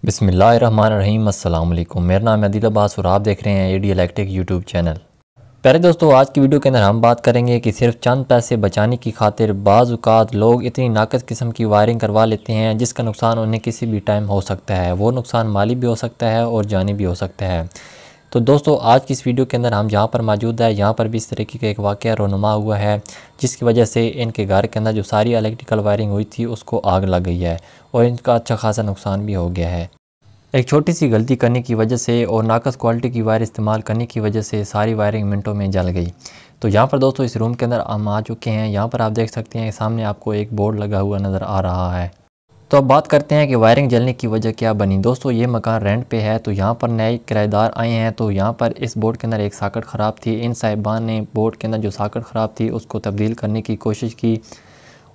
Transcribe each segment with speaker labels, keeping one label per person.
Speaker 1: बिस्मिल्लाहिर्रहमानिर्रहीम। अस्सलाम वालेकुम। मेरा नाम है अदील अब्बास और आप देख रहे हैं एडी इलेक्ट्रिक यूट्यूब चैनल। प्यारे दोस्तों, आज की वीडियो के अंदर हम बात करेंगे कि सिर्फ चंद पैसे बचाने की खातिर बाज़ औक़ात लोग इतनी नाक़स किस्म की वायरिंग करवा लेते हैं जिसका नुकसान उन्हें किसी भी टाइम हो सकता है। वो नुकसान माली भी हो सकता है और जानी भी हो सकता है। तो दोस्तों, आज की इस वीडियो के अंदर हम जहाँ पर मौजूद है, यहाँ पर भी इस तरीके का एक वाक़या रोनुमा हुआ है जिसकी वजह से इनके घर के अंदर जो सारी इलेक्ट्रिकल वायरिंग हुई थी उसको आग लग गई है और इनका अच्छा खासा नुकसान भी हो गया है। एक छोटी सी गलती करने की वजह से और नाक़स क्वालिटी की वायर इस्तेमाल करने की वजह से सारी वायरिंग मिनटों में जल गई। तो यहाँ पर दोस्तों इस रूम के अंदर हम आ चुके हैं। यहाँ पर आप देख सकते हैं सामने आपको एक बोर्ड लगा हुआ नज़र आ रहा है। तो अब बात करते हैं कि वायरिंग जलने की वजह क्या बनी। दोस्तों, ये मकान रेंट पे है, तो यहाँ पर नए किराएदार आए हैं। तो यहाँ पर इस बोर्ड के अंदर एक सॉकेट ख़राब थी। इन साहिबान ने बोर्ड के अंदर जो सॉकेट ख़राब थी उसको तब्दील करने की कोशिश की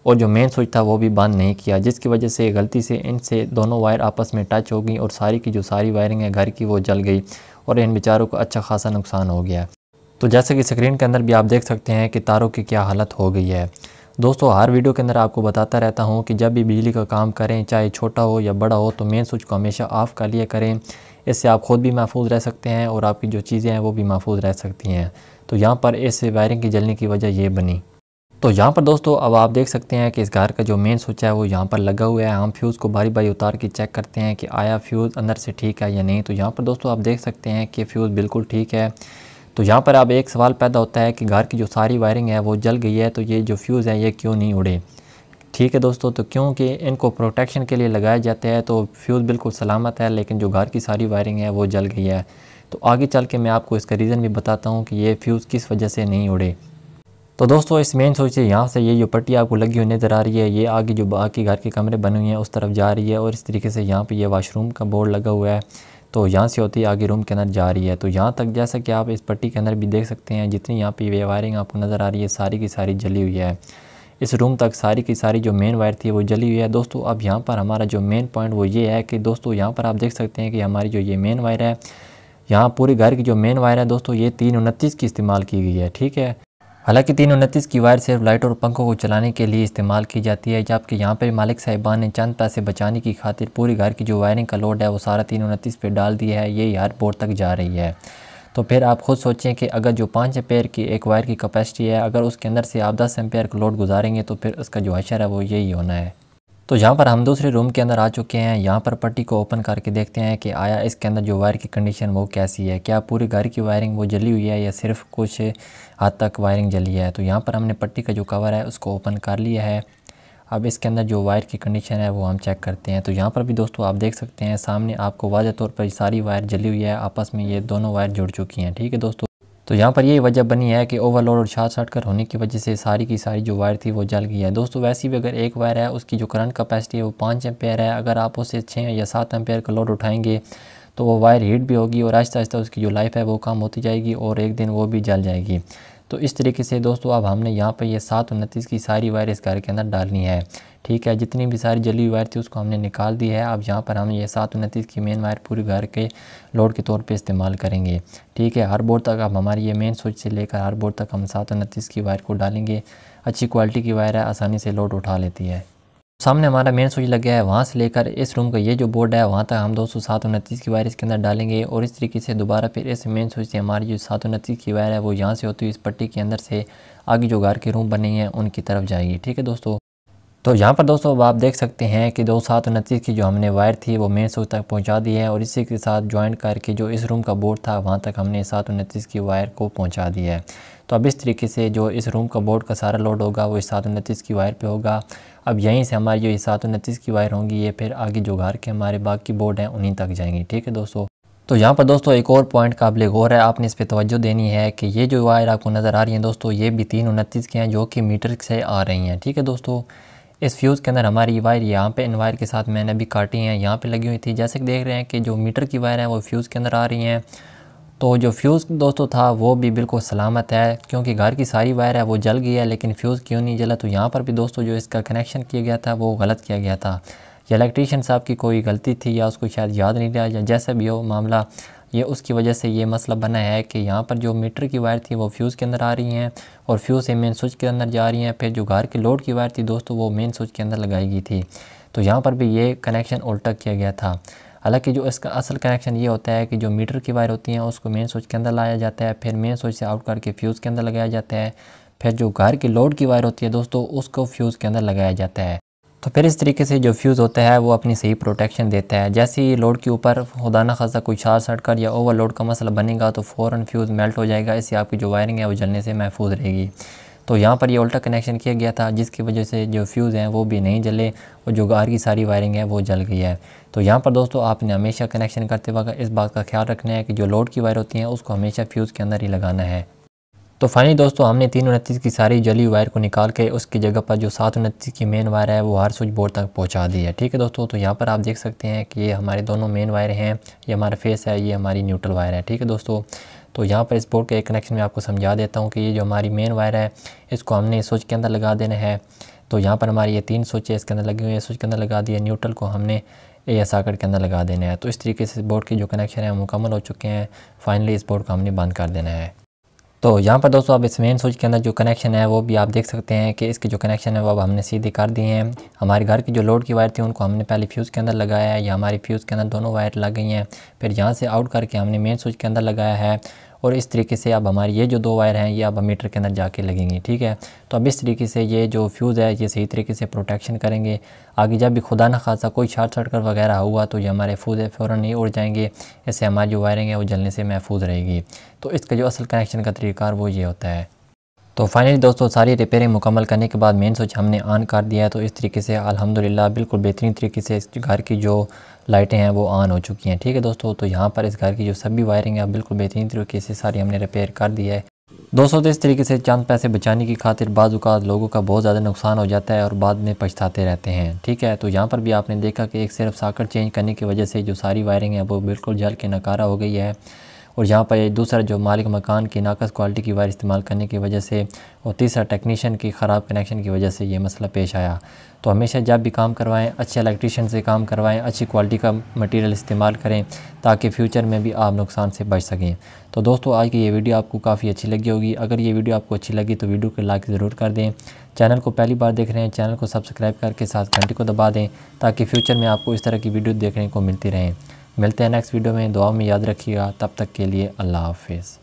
Speaker 1: और जो मेन स्विच था वो भी बंद नहीं किया, जिसकी वजह से गलती से इनसे दोनों वायर आपस में टच हो गई और सारी की जो सारी वायरिंग है घर की वो जल गई और इन बेचारों को अच्छा खासा नुकसान हो गया। तो जैसे कि स्क्रीन के अंदर भी आप देख सकते हैं कि तारों की क्या हालत हो गई है। दोस्तों, हर वीडियो के अंदर आपको बताता रहता हूँ कि जब भी बिजली का काम करें, चाहे छोटा हो या बड़ा हो, तो मेन स्विच को हमेशा ऑफ़ कर लिया करें। इससे आप ख़ुद भी महफूज रह सकते हैं और आपकी जो चीज़ें हैं वो भी महफूज रह सकती हैं। तो यहाँ पर इस वायरिंग की जलने की वजह ये बनी। तो यहाँ पर दोस्तों अब आप देख सकते हैं कि इस घर का जो मेन स्विच है वो यहाँ पर लगा हुआ है। हम फ्यूज़ को बारी बारी उतार के चेक करते हैं कि आया फ्यूज़ अंदर से ठीक है या नहीं। तो यहाँ पर दोस्तों आप देख सकते हैं कि फ्यूज़ बिल्कुल ठीक है। तो यहाँ पर अब एक सवाल पैदा होता है कि घर की जो सारी वायरिंग है वो जल गई है, तो ये जो फ्यूज़ है ये क्यों नहीं उड़े। ठीक है दोस्तों, तो क्योंकि इनको प्रोटेक्शन के लिए लगाया जाता है, तो फ्यूज़ बिल्कुल सलामत है, लेकिन जो घर की सारी वायरिंग है वो जल गई है। तो आगे चल के मैं आपको इसका रीज़न भी बताता हूँ कि ये फ्यूज़ किस वजह से नहीं उड़े। तो दोस्तों, इस मेन स्विच से यहाँ से ये जो पट्टी आपको लगी हुई नज़र आ रही है, ये आगे जो बाकी घर के कमरे बने हुए हैं उस तरफ जा रही है और इस तरीके से यहाँ पे ये वाशरूम का बोर्ड लगा हुआ है, तो यहाँ से होती है आगे रूम के अंदर जा रही है। तो यहाँ तक जैसा कि आप इस पट्टी के अंदर भी देख सकते हैं, जितनी यहाँ पे ये वायरिंग आपको नज़र आ रही है सारी की सारी जली हुई है। इस रूम तक सारी की सारी जो मेन वायर थी वो जली हुई है। दोस्तों, अब यहाँ पर हमारा जो मेन पॉइंट वो ये है कि दोस्तों यहाँ पर आप देख सकते हैं कि हमारी जो ये मेन वायर है, यहाँ पूरे घर की जो मेन वायर है दोस्तों, ये 329 की इस्तेमाल की गई है। ठीक है, हालांकि 329 की वायर सिर्फ लाइट और पंखों को चलाने के लिए इस्तेमाल की जाती है, जबकि यहाँ पे मालिक साहिबान ने चंद पैसे बचाने की खातिर पूरी घर की जो वायरिंग का लोड है वो सारा 329 पे डाल दिया है। ये यार बोर्ड तक जा रही है। तो फिर आप खुद सोचें कि अगर जो 5 एम्पेयर की एक वायर की कैपेसिटी है, अगर उसके अंदर से आप 10 एम्पेयर का लोड गुजारेंगे तो फिर उसका जो हशर है वो यही होना है। तो यहाँ पर हम दूसरे रूम के अंदर आ चुके हैं। यहाँ पर पट्टी को ओपन करके देखते हैं कि आया इसके अंदर जो वायर की कंडीशन वो कैसी है, क्या पूरी घर की वायरिंग वो जली हुई है या सिर्फ कुछ हद तक वायरिंग जली है। तो यहाँ पर हमने पट्टी का जो कवर है उसको ओपन कर लिया है। अब इसके अंदर जो वायर की कंडीशन है वो हम चेक करते हैं। तो यहाँ पर भी दोस्तों आप देख सकते हैं सामने आपको वाज़ेह तौर पर सारी वायर जली हुई है, आपस में ये दोनों वायर जुड़ चुकी हैं। ठीक है दोस्तों, तो यहाँ पर यही वजह बनी है कि ओवरलोड और शॉर्ट सर्किट होने की वजह से सारी की सारी जो वायर थी वो जल गई है। दोस्तों, वैसे भी अगर एक वायर है उसकी जो करंट कैपेसिटी है वो 5 एम्पेयर है, अगर आप उसे 6 या 7 एम्पेयर का लोड उठाएंगे तो वो वायर हीट भी होगी और आहिस्ता आहिस्ता उसकी जो लाइफ है वो कम होती जाएगी और एक दिन वो भी जल जाएगी। तो इस तरीके से दोस्तों अब हमने यहाँ पर ये 729 की सारी वायर इस घर के अंदर डालनी है। ठीक है, जितनी भी सारी जली हुई वायर थी उसको हमने निकाल दी है। अब यहाँ पर हम ये 729 की मेन वायर पूरी घर के लोड के तौर पे इस्तेमाल करेंगे। ठीक है, हर बोर्ड तक अब हमारी ये मेन स्विच से लेकर हर बोर्ड तक हम 729 की वायर को डालेंगे। अच्छी क्वालिटी की वायर है, आसानी से लोड उठा लेती है। सामने हमारा मेन स्विच लग गया है, वहाँ से लेकर इस रूम का ये जो बोर्ड है वहाँ तक हम 229 की वायर इसके अंदर डालेंगे और इस तरीके से दोबारा फिर इस मेन स्विच से हमारी जो 729 की वायर है वो यहाँ से होती हुई इस पट्टी के अंदर से आगे जो घर के रूम बने हैं उनकी तरफ जाएगी। ठीक है दोस्तों, तो यहाँ पर दोस्तों अब आप देख सकते हैं कि 229 की जो हमने वायर थी वो मेन स्विच तक पहुँचा दी है और इसी के साथ ज्वाइंट करके जो इस रूम का बोर्ड था वहाँ तक हमने 729 की वायर को पहुँचा दिया है। तो अब इस तरीके से जो इस रूम का बोर्ड का सारा लोड होगा वो इस 729 की वायर पे होगा। अब यहीं से हमारी जो 729 की वायर होंगी ये फिर आगे जो घर के हमारे बाकी बोर्ड हैं उन्हीं तक जाएंगी। ठीक है दोस्तों, तो यहाँ पर दोस्तों एक और पॉइंट काबिल गौर है, आपने इस पर तवज्जो देनी है कि ये जो वायर आपको नज़र आ रही हैं दोस्तों ये भी 329 के हैं जो कि मीटर से आ रही हैं। ठीक है दोस्तों, इस फ्यूज़ के अंदर हमारी वायर यहाँ पे इन वायर के साथ मैंने अभी काटी हैं, यहाँ पे लगी हुई थी। जैसे कि देख रहे हैं कि जो मीटर की वायर है वो फ्यूज़ के अंदर आ रही हैं। तो जो फ्यूज़ दोस्तों था वो भी बिल्कुल सलामत है, क्योंकि घर की सारी वायर है वो जल गई है, लेकिन फ्यूज़ क्यों नहीं जला। तो यहाँ पर भी दोस्तों जो इसका कनेक्शन किया गया था वो गलत किया गया था, या इलेक्ट्रीशियन साहब की कोई गलती थी या उसको शायद याद नहीं रहा, या जैसा भी हो मामला, ये उसकी वजह से ये मसला बना है कि यहाँ पर जो मीटर की वायर थी वो फ्यूज़ के अंदर आ रही हैं और फ्यूज़ से मेन स्विच के अंदर जा रही हैं। फिर जो घर के लोड की वायर थी दोस्तों वो मेन स्विच के अंदर लगाई गई थी। तो यहाँ पर भी ये कनेक्शन उल्टा किया गया था। हालांकि जो इसका असल कनेक्शन ये होता है कि जो मीटर की वायर होती हैं उसको मेन स्विच के अंदर लाया जाता है, फिर मेन स्विच से आउट करके फ्यूज़ के अंदर लगाया जाता है, फिर जो घर की लोड की वायर होती है दोस्तों उसको फ्यूज़ के अंदर लगाया जाता है। तो फिर इस तरीके से जो फ्यूज़ होता है वो अपनी सही प्रोटेक्शन देता है। जैसे ही लोड के ऊपर खुदा न खासा कोई शॉर्ट सर्किट या ओवरलोड का मसला बनेगा तो फ़ौरन फ्यूज़ मेल्ट हो जाएगा, इससे आपकी जो वायरिंग है वो जलने से महफूज रहेगी। तो यहाँ पर ये उल्टा कनेक्शन किया गया था जिसकी वजह से जो फ्यूज़ हैं वो भी नहीं जले और जो घर की सारी वायरिंग है वो जल गई है। तो यहाँ पर दोस्तों आपने हमेशा कनेक्शन करते वक्त इस बात का ख्याल रखना है कि जो लोड की वायर होती हैं उसको हमेशा फ्यूज़ के अंदर ही लगाना है। तो फाइनली दोस्तों हमने 329 की सारी जली वायर को निकाल के उसकी जगह पर जो 729 की मेन वायर है वो हर स्विच बोर्ड तक पहुंचा दी है। ठीक है दोस्तों, तो यहाँ पर आप देख सकते हैं कि ये हमारे दोनों मेन वायर हैं, ये हमारा फेस है, ये हमारी न्यूट्रल वायर है। ठीक है दोस्तों, तो यहाँ पर इस बोर्ड के एक कनेक्शन में आपको समझा देता हूँ कि ये जो हमारी मेन वायर है इसको हमने स्विच के अंदर लगा देना है। तो यहाँ पर हमारी ये 3 स्विच है इसके अंदर लगे हुए हैं, स्विच के अंदर लगा दिया, न्यूट्रल को हमने ए सॉकेट के अंदर लगा देना है। तो इस तरीके से बोर्ड के जो कनेक्शन है मुकम्मल हो चुके हैं। फाइनली इस बोर्ड को हमने बंद कर देना है। तो यहाँ पर दोस्तों अब इस मेन स्विच के अंदर जो कनेक्शन है वो भी आप देख सकते हैं कि इसके जो कनेक्शन है वो अब हमने सीधे कर दिए हैं। हमारे घर की जो लोड की वायर थी उनको हमने पहले फ्यूज़ के अंदर लगाया है, या हमारी फ्यूज़ के अंदर दोनों वायर लग गई हैं, फिर यहाँ से आउट करके हमने मेन स्विच के अंदर लगाया है और इस तरीके से अब हमारी ये जो 2 वायर हैं ये अब मीटर के अंदर जाके लगेंगी। ठीक है, तो अब इस तरीके से ये जो फ्यूज़ है ये सही तरीके से प्रोटेक्शन करेंगे। आगे जब भी खुदा न खासा कोई शॉर्ट सर्किट वगैरह हुआ तो ये हमारे फ्यूज़ फ़ौरन नहीं उड़ जाएंगे, इससे हमारी जो वायरिंग है वो जलने से महफूज रहेगी। तो इसका जो असल कनेक्शन का तरीका वो ये होता है। तो फाइनली दोस्तों सारी रिपेयरिंग मुकम्मल करने के बाद मेन स्विच हमने ऑन कर दिया है। तो इस तरीके से अल्हम्दुलिल्लाह बिल्कुल बेहतरीन तरीके से इस घर की जो लाइटें हैं वो ऑन हो चुकी हैं। ठीक है दोस्तों, तो यहाँ पर इस घर की जो सभी वायरिंग है बिल्कुल बेहतरीन तरीके से सारी हमने रिपेयर कर दी है दोस्तों। तो इस तरीके से चंद पैसे बचाने की खातिर बाज़ औक़ात लोगों का बहुत ज़्यादा नुकसान हो जाता है और बाद में पछताते रहते हैं। ठीक है, तो यहाँ पर भी आपने देखा कि एक सिर्फ सॉकेट चेंज करने की वजह से जो सारी वायरिंग है वो बिल्कुल जल के नकारा हो गई है, और यहाँ पर दूसरा जो मालिक मकान की नाकस क्वालिटी की वायर इस्तेमाल करने की वजह से और तीसरा टेक्नीशियन की ख़राब कनेक्शन की वजह से ये मसला पेश आया। तो हमेशा जब भी काम करवाएं अच्छे इलेक्ट्रीशियन से काम करवाएं, अच्छी क्वालिटी का मटेरियल इस्तेमाल करें ताकि फ्यूचर में भी आप नुकसान से बच सकें। तो दोस्तों आज की ये वीडियो आपको काफ़ी अच्छी लगी होगी। अगर ये वीडियो आपको अच्छी लगी तो वीडियो को लाइक ज़रूर कर दें। चैनल को पहली बार देख रहे हैं चैनल को सब्सक्राइब करके साथ घंटी को दबा दें ताकि फ्यूचर में आपको इस तरह की वीडियो देखने को मिलती रहें। मिलते हैं नेक्स्ट वीडियो में, दुआ में याद रखिएगा। तब तक के लिए अल्लाह हाफ़िज़।